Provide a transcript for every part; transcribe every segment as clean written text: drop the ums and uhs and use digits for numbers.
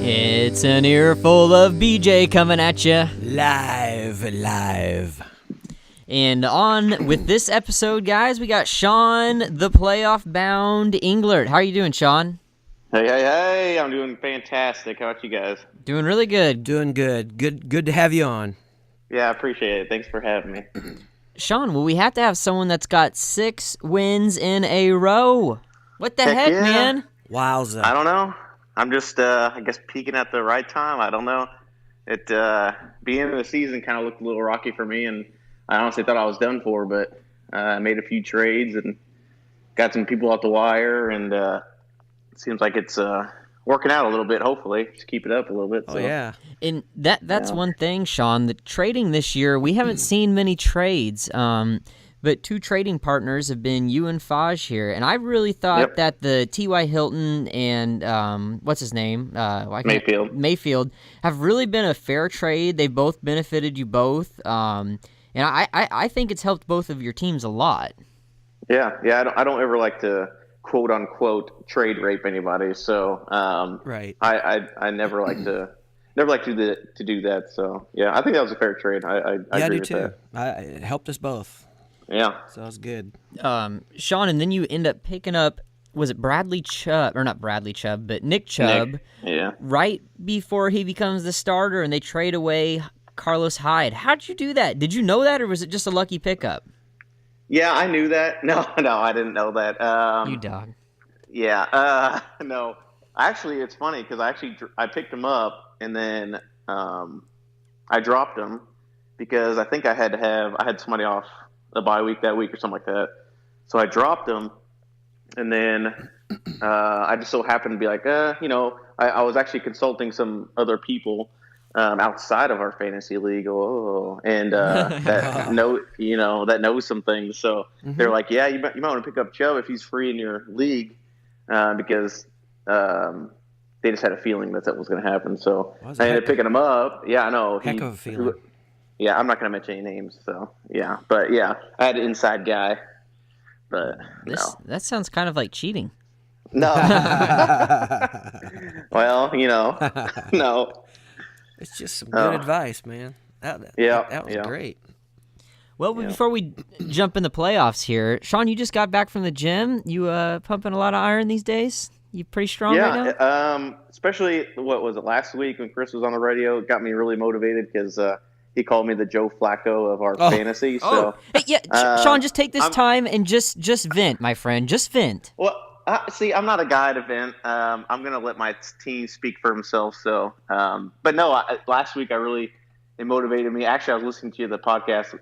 It's an earful of BJ coming at you. Live. And on with this episode, guys, we got Sean, the playoff-bound Englert. How are you doing, Sean? Hey, I'm doing fantastic. How about you guys? Doing really good. Doing good. Good to have you on. Yeah, I appreciate it. Thanks for having me. Sean, well, we have to have someone that's got 6 wins in a row. What the heck, yeah. man? Wowza. I don't know. I'm just, I guess, peaking at the right time. I don't know. Beginning of the season kind of looked a little rocky for me, and I honestly thought I was done for, but I made a few trades and got some people out the wire, and it seems like it's working out a little bit, hopefully. Just keep it up a little bit. Oh, yeah. And that's one thing, Sean. The trading this year, we haven't seen many trades, but 2 trading partners have been you and Faj here. And I really thought that the T.Y. Hilton and what's his name? Mayfield have really been a fair trade. They've both benefited you both. And I think it's helped both of your teams a lot. Yeah. I don't ever like to quote unquote trade rape anybody. So right. I never like to do that. So yeah, I think that was a fair trade. I agree with that. It helped us both. Yeah. So that was good. Sean, and then you end up picking up, was it Bradley Chubb, or not Bradley Chubb, but Nick Chubb. Yeah. Right before he becomes the starter, and they trade away Carlos Hyde. How'd you do that? Did you know that, or was it just a lucky pickup? Yeah, I knew that. No, I didn't know that. You dog. Yeah. No. Actually, it's funny because I picked him up and then I dropped him because I think I had somebody off the bye week that week or something like that. So I dropped him, and then I just so happened to be like, I was actually consulting some other people outside of our fantasy league, that knows some things. So they're like, yeah, you might want to pick up Chubb if he's free in your league, because they just had a feeling that was going to happen. So I ended up picking him up. Yeah, I know. Heck of a feeling. Yeah, I'm not going to mention any names. So yeah, but yeah, I had an inside guy. But that sounds kind of like cheating. No. Well, no. It's just some good advice, man. That was great. Well, before we jump in the playoffs here, Sean, you just got back from the gym. You pumping a lot of iron these days? You pretty strong right now? Especially, what was it, last week when Chris was on the radio? It got me really motivated because he called me the Joe Flacco of our fantasy. So, hey, yeah, Sean, just take this time and just vent, my friend. Just vent. Well, see, I'm not a guy to vent. I'm going to let my team speak for himself. So, but no, last week it motivated me. Actually, I was listening to the podcast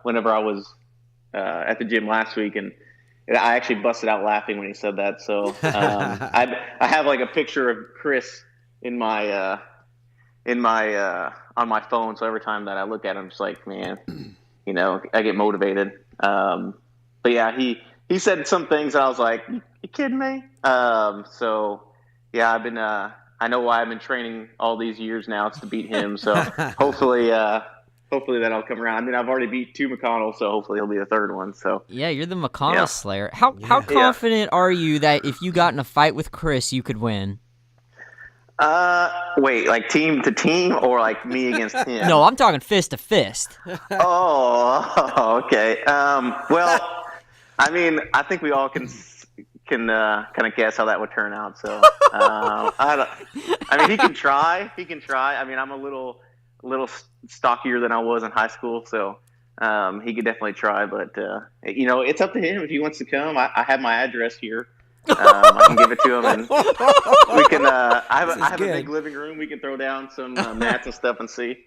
whenever I was at the gym last week, and I actually busted out laughing when he said that. So I have like a picture of Chris in my on my phone. So every time that I look at him, it's like, man, I get motivated. But yeah, he said some things that I was like, you kidding me? So yeah, I've been I know why I've been training all these years now. It's to beat him. So hopefully that'll come around. I mean, I've already beat 2 McConnell, so hopefully he'll be the third one. So yeah, you're the McConnell Slayer. How confident are you that if you got in a fight with Chris, you could win? Wait, like team to team or like me against him? No, I'm talking fist to fist. Oh, okay. Well, I mean, I think we all can kind of guess how that would turn out. So, I mean, he can try. I mean, I'm a little stockier than I was in high school, so he could definitely try. But it's up to him if he wants to come. I have my address here. I can give it to him, and we can. I have a big living room. We can throw down some mats and stuff and see.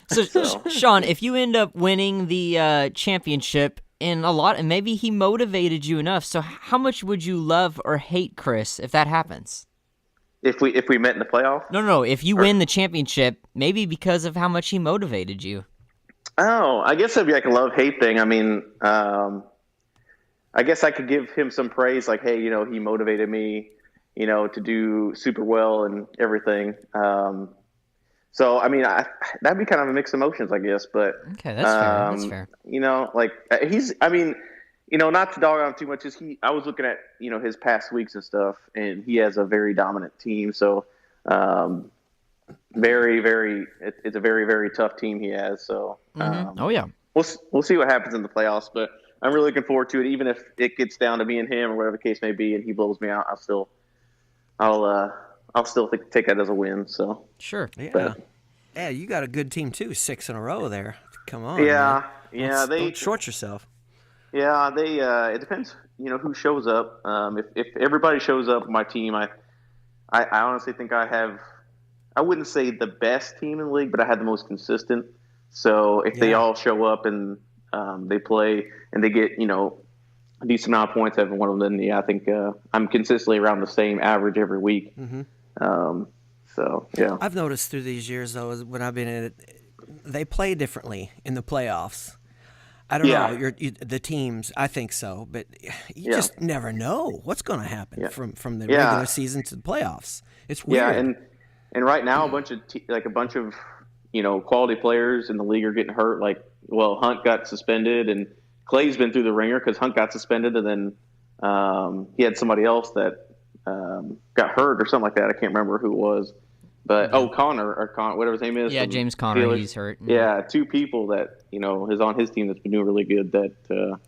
So, Sean, if you end up winning the championship, and maybe he motivated you enough. So, how much would you love or hate Chris if that happens? If we met in the playoff? No. If you win the championship, maybe because of how much he motivated you. Oh, I guess it'd be like a love-hate thing. I mean, I guess I could give him some praise, like, hey, he motivated me, to do super well and everything. So, I mean, that'd be kind of a mixed emotions, I guess. But okay, that's fair. Like not to dog on him too much. I was looking at his past weeks and stuff, and he has a very dominant team. So Very, very. It's a very, very tough team he has. So, oh yeah, we'll see what happens in the playoffs. But I'm really looking forward to it. Even if it gets down to me and him, or whatever the case may be, and he blows me out, I'll still take that as a win. So sure, yeah, but, yeah. You got a good team too, 6 in a row there. Come on, yeah, man. yeah. Don't short yourself. Yeah, they. It depends, who shows up. If everybody shows up on my team, I honestly think I have. I wouldn't say the best team in the league, but I had the most consistent. So if they all show up and they play and they get a decent amount of points, every one of them, then I think I'm consistently around the same average every week. So yeah, I've noticed through these years though, when I've been in it, they play differently in the playoffs. I don't know the teams. I think so, but you just never know what's going to happen from the regular season to the playoffs. It's weird. Yeah, and right now a bunch of quality players in the league are getting hurt. Like, Hunt got suspended, and Clay's been through the ringer because Hunt got suspended, and then he had somebody else that got hurt or something like that. I can't remember who it was. But Connor, whatever his name is. Yeah, James Conner, Steelers. He's hurt. Yeah, 2 people that is on his team that's been doing really good. That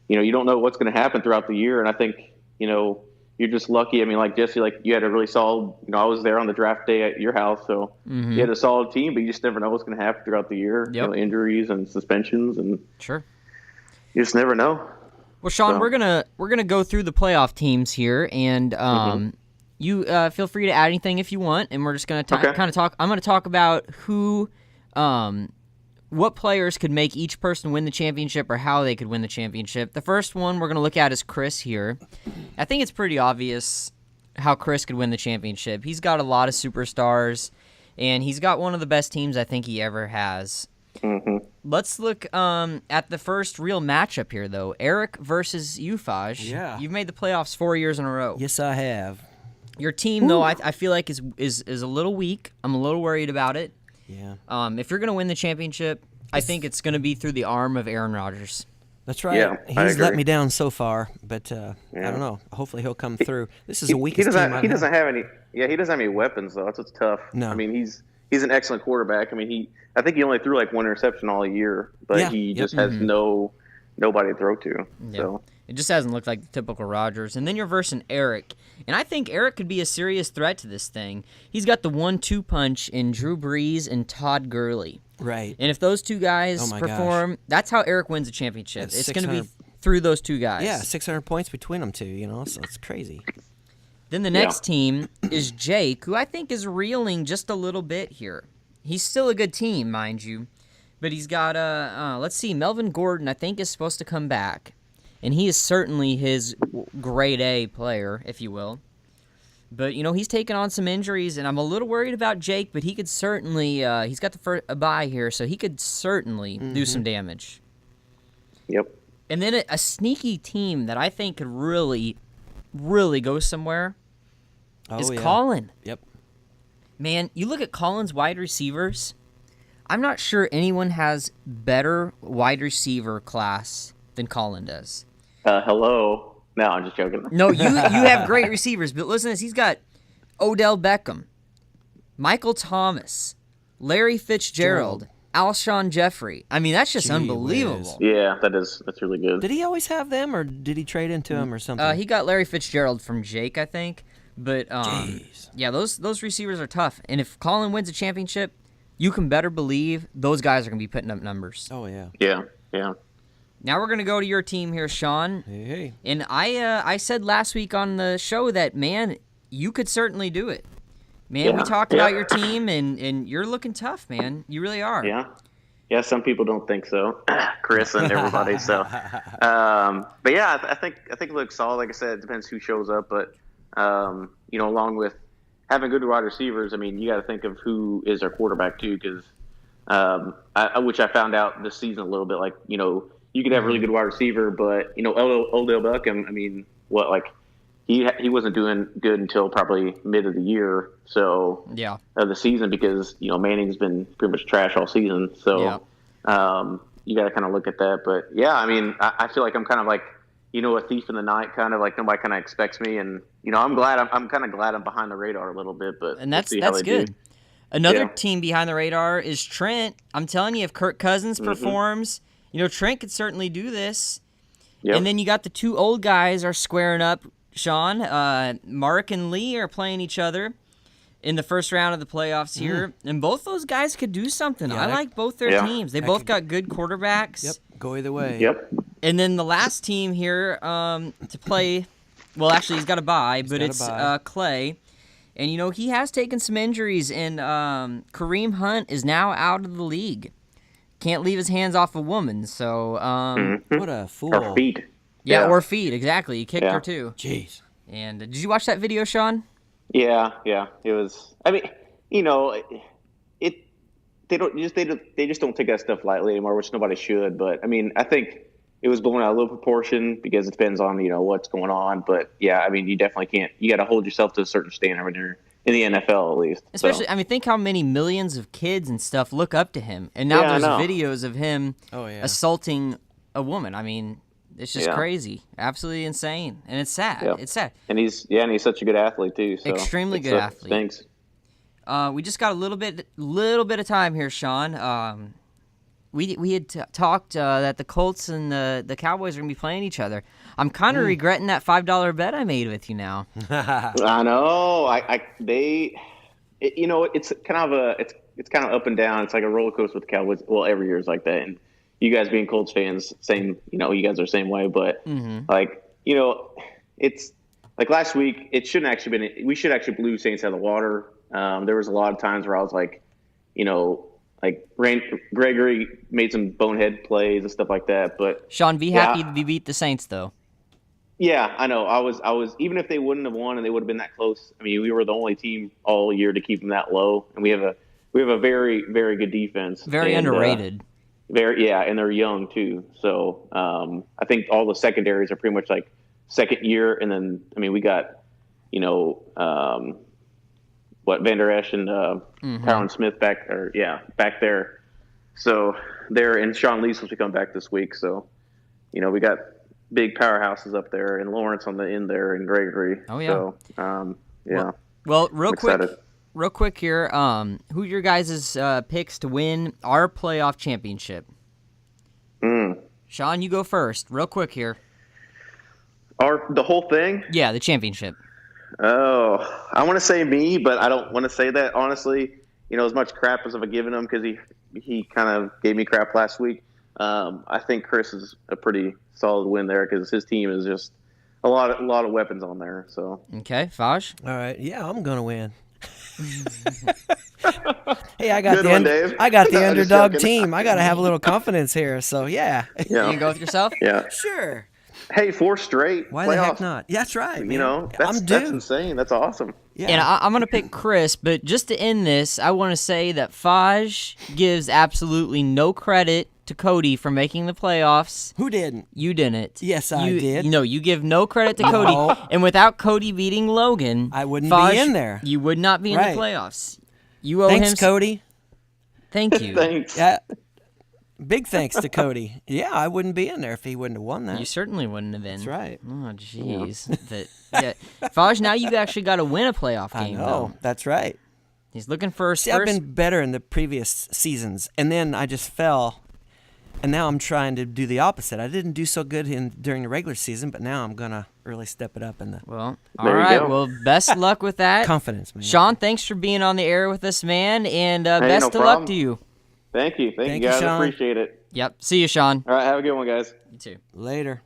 you don't know what's going to happen throughout the year, and I think you're just lucky. I mean, like Jesse, like you had a really solid. I was there on the draft day at your house, so you had a solid team, but you just never know what's going to happen throughout the year. Yep. Injuries and suspensions, and sure, you just never know. Well, Sean, we're gonna go through the playoff teams here, and you feel free to add anything if you want, and we're just gonna kind of talk. I'm gonna talk about who, what players could make each person win the championship, or how they could win the championship. The first one we're gonna look at is Chris here. I think it's pretty obvious how Chris could win the championship. He's got a lot of superstars, and he's got one of the best teams I think he ever has. Let's look at the first real matchup here, though. Eric versus Ufaj. Yeah. You've made the playoffs 4 years in a row. Yes, I have. Your team, though, I feel like is a little weak. I'm a little worried about it. Yeah. If you're going to win the championship, I think it's going to be through the arm of Aaron Rodgers. That's right. Yeah, He's let me down so far, but I don't know. Hopefully he'll come through. This is the weakest team He doesn't have any. Yeah, he doesn't have any weapons though. That's what's tough. No. I mean, he's an excellent quarterback. I mean, I think he only threw like 1 interception all year, but he just has nobody to throw to. Yep. So it just hasn't looked like the typical Rodgers. And then you're versing Eric. And I think Eric could be a serious threat to this thing. He's got the 1-2 punch in Drew Brees and Todd Gurley. Right. And if those two guys perform, that's how Eric wins a championship. It's going to be through those two guys. Yeah, 600 points between them two, so it's crazy. Then the next team is Jake, who I think is reeling just a little bit here. He's still a good team, mind you. But he's got, let's see, Melvin Gordon, I think, is supposed to come back. And he is certainly his grade A player, if you will. But, he's taken on some injuries, and I'm a little worried about Jake, but he could certainly, he's got a bye here, so he could certainly do some damage. Yep. And then a sneaky team that I think could really, really go somewhere is Colin. Yep. Man, you look at Colin's wide receivers, I'm not sure anyone has better wide receiver class than Colin does. Hello. No, I'm just joking. No, you have great receivers, but listen to this. He's got Odell Beckham, Michael Thomas, Larry Fitzgerald, Alshon Jeffrey. I mean, that's just unbelievable. Yeah, that's really good. Did he always have them, or did he trade into them or something? He got Larry Fitzgerald from Jake, I think. But, yeah, those receivers are tough. And if Colin wins a championship, you can better believe those guys are going to be putting up numbers. Oh, yeah. Yeah. Now we're going to go to your team here, Sean. Hey. And I said last week on the show that, man, you could certainly do it. Man, we talked about your team, and you're looking tough, man. You really are. Yeah, some people don't think so, Chris and everybody. So, but yeah, I think it looks solid. Like I said, it depends who shows up, but along with having good wide receivers, I mean, you got to think of who is our quarterback too, because which I found out this season a little bit. Like, you could have a really good wide receiver, but Odell Beckham, I mean, he wasn't doing good until probably mid of the year, of the season, because Manning's been pretty much trash all season. So you got to kind of look at that. But yeah, I mean, I feel like I'm kind of like a thief in the night, kind of like nobody kind of expects me, and I'm kind of glad I'm behind the radar a little bit, but And we'll see how that's they good. do. Another team behind the radar is Trent. I'm telling you, if Kirk Cousins performs, Trent could certainly do this. Yep. And then you got the two old guys are squaring up, Sean. Mark and Lee are playing each other in the first round of the playoffs here, and both those guys could do something. I like both their teams. They both got good quarterbacks. Yep, go either way. Yep. And then the last team here to play, well, actually, he's got a bye, but it's Clay. And, he has taken some injuries, and Kareem Hunt is now out of the league. Can't leave his hands off a woman, so... what a fool. Or feet. Yeah, or feet, exactly. He kicked her, too. Jeez. And did you watch that video, Sean? Yeah. It was... I mean, they just don't take that stuff lightly anymore, which nobody should. But, I mean, I think it was blown out of a little proportion because it depends on, what's going on. But, yeah, I mean, you definitely can't... You got to hold yourself to a certain standard when you're in the NFL, at least. Especially, I mean, think how many millions of kids and stuff look up to him. And now there's videos of him assaulting a woman. I mean, it's just crazy. Absolutely insane. And it's sad. Yeah. It's sad. And he's such a good athlete, too. So extremely good athlete. Thanks. We just got a little bit of time here, Sean. We had talked that the Colts and the Cowboys are going to be playing each other. I'm kind of regretting that $5 bet I made with you now. I know. It's kind of up and down. It's like a roller coaster with the Cowboys. Well, every year is like that. And you guys being Colts fans, same. You guys are the same way. But it's like last week. It shouldn't actually been. We should actually blew Saints out of the water. There was a lot of times where I was like, Gregory made some bonehead plays and stuff like that. But Sean, be happy to beat the Saints, though. Yeah, I know. I was even if they wouldn't have won and they would have been that close. I mean, we were the only team all year to keep them that low, and we have a very, very good defense. Very underrated. And they're young too. So I think all the secondaries are pretty much like second year, and then we got Van Der Esch and Tyron Smith back there. So they're and Sean Lee's supposed to come back this week. So we got big powerhouses up there, and Lawrence on the end there, and Gregory. Oh yeah. So Well, real quick here. Who are your guys' picks to win our playoff championship? Sean, you go first. Real quick here. The whole thing? Yeah, the championship. Oh, I want to say me, but I don't want to say that, honestly. As much crap as I've given him because he kind of gave me crap last week. I think Chris is a pretty solid win there because his team is just a lot of weapons on there. So okay, Faj. All right, yeah, I'm gonna win. Hey, I got the underdog team. I gotta have a little confidence here. So yeah. You gonna go with yourself? Yeah, sure. Hey, 4 straight. Why playoffs. The heck not? Yeah, that's right. Man. That's insane. That's awesome. Yeah. And I'm going to pick Chris, but just to end this, I want to say that Faj gives absolutely no credit to Cody for making the playoffs. Who didn't? You didn't. Yes, I did. You give no credit to Cody. And without Cody beating Logan, I wouldn't Faj, be in there. You would not be in the playoffs. You owe Thanks, him. Cody. Thank you. Thanks. Yeah. Big thanks to Cody. Yeah, I wouldn't be in there if he wouldn't have won that. You certainly wouldn't have been. That's right. Oh, jeez. Faj, now you've actually got to win a playoff game, though. That's right. He's looking for his first. I've been better in the previous seasons, and then I just fell, and now I'm trying to do the opposite. I didn't do so good during the regular season, but now I'm going to really step it up in the... Well, all right. Well, best luck with that. Confidence, man. Sean, thanks for being on the air with us, man, and best of luck to you. Thank you. Thank you, guys. Sean. I appreciate it. Yep. See you, Sean. All right. Have a good one, guys. You too. Later.